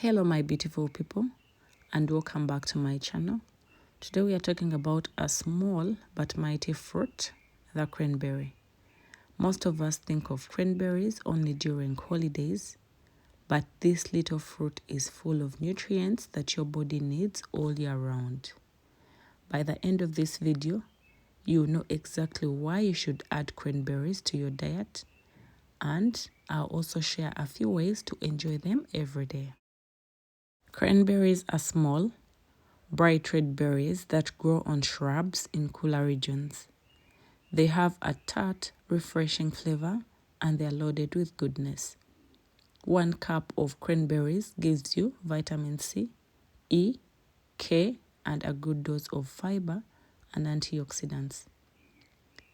Hello my beautiful people, and welcome back to my channel. Today we are talking about a small but mighty fruit, the cranberry. Most of us think of cranberries only during holidays, but this little fruit is full of nutrients that your body needs all year round. By the end of this video, you will know exactly why you should add cranberries to your diet, and I'll also share a few ways to enjoy them every day. Cranberries are small, bright red berries that grow on shrubs in cooler regions. They have a tart, refreshing flavor, and they are loaded with goodness. 1 cup of cranberries gives you vitamin C, E, K, and a good dose of fiber and antioxidants.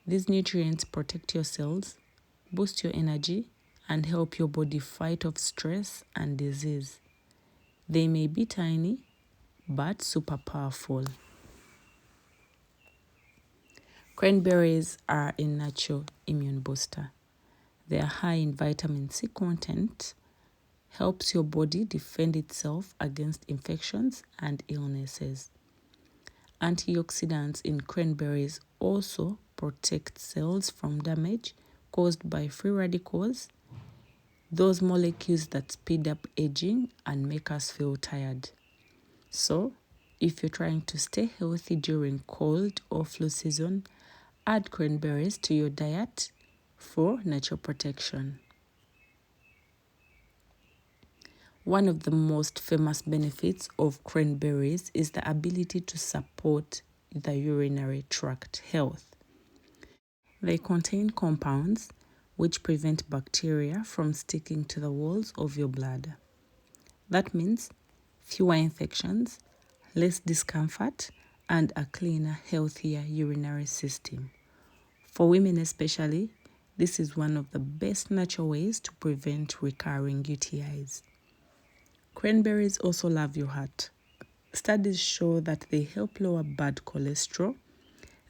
These nutrients protect your cells, boost your energy, and help your body fight off stress and disease. They may be tiny, but super powerful. Cranberries are a natural immune booster. They are high in vitamin C content, helps your body defend itself against infections and illnesses. Antioxidants in cranberries also protect cells from damage caused by free radicals, those molecules that speed up aging and make us feel tired. So, if you're trying to stay healthy during cold or flu season, add cranberries to your diet for natural protection. One of the most famous benefits of cranberries is the ability to support the urinary tract health. They contain compounds which prevent bacteria from sticking to the walls of your bladder. That means fewer infections, less discomfort, and a cleaner, healthier urinary system. For women especially, this is one of the best natural ways to prevent recurring UTIs. Cranberries also love your heart. Studies show that they help lower bad cholesterol,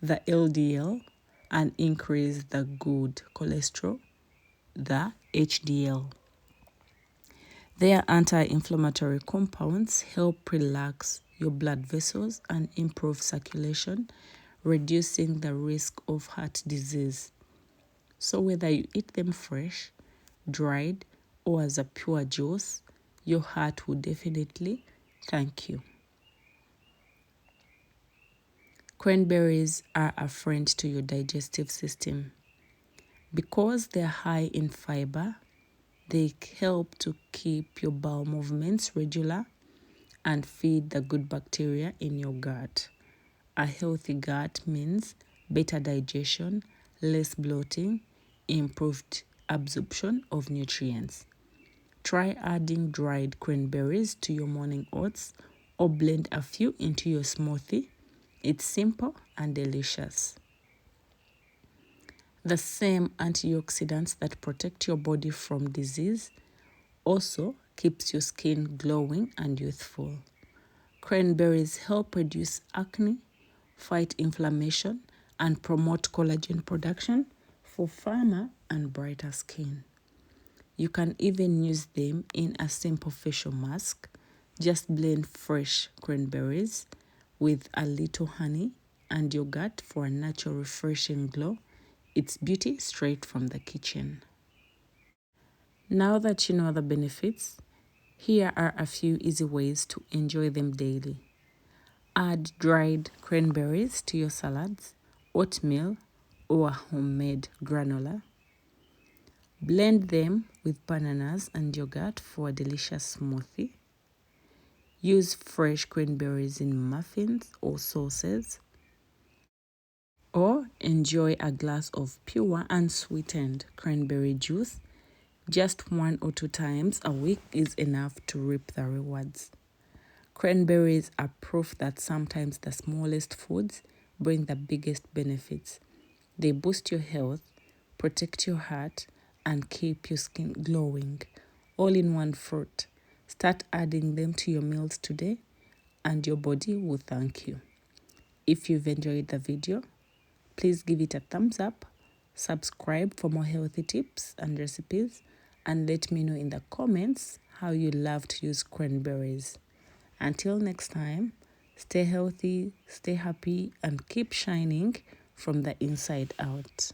the LDL, and increase the good cholesterol, the HDL. Their anti-inflammatory compounds help relax your blood vessels and improve circulation, reducing the risk of heart disease. So whether you eat them fresh, dried, or as a pure juice, your heart will definitely thank you. Cranberries are a friend to your digestive system. Because they're high in fiber, they help to keep your bowel movements regular and feed the good bacteria in your gut. A healthy gut means better digestion, less bloating, improved absorption of nutrients. Try adding dried cranberries to your morning oats or blend a few into your smoothie. It's simple and delicious. The same antioxidants that protect your body from disease also keeps your skin glowing and youthful. Cranberries help reduce acne, fight inflammation, and promote collagen production for firmer and brighter skin. You can even use them in a simple facial mask. Just blend fresh cranberries with a little honey and yogurt for a natural refreshing glow. It's beauty straight from the kitchen. Now that you know the benefits, here are a few easy ways to enjoy them daily. Add dried cranberries to your salads, oatmeal, or homemade granola. Blend them with bananas and yogurt for a delicious smoothie. Use fresh cranberries in muffins or sauces. Or enjoy a glass of pure unsweetened cranberry juice. Just 1 or 2 times a week is enough to reap the rewards. Cranberries are proof that sometimes the smallest foods bring the biggest benefits. They boost your health, protect your heart, and keep your skin glowing, all in one fruit. Start adding them to your meals today, and your body will thank you. If you've enjoyed the video, please give it a thumbs up, subscribe for more healthy tips and recipes, and let me know in the comments how you love to use cranberries. Until next time, stay healthy, stay happy, and keep shining from the inside out.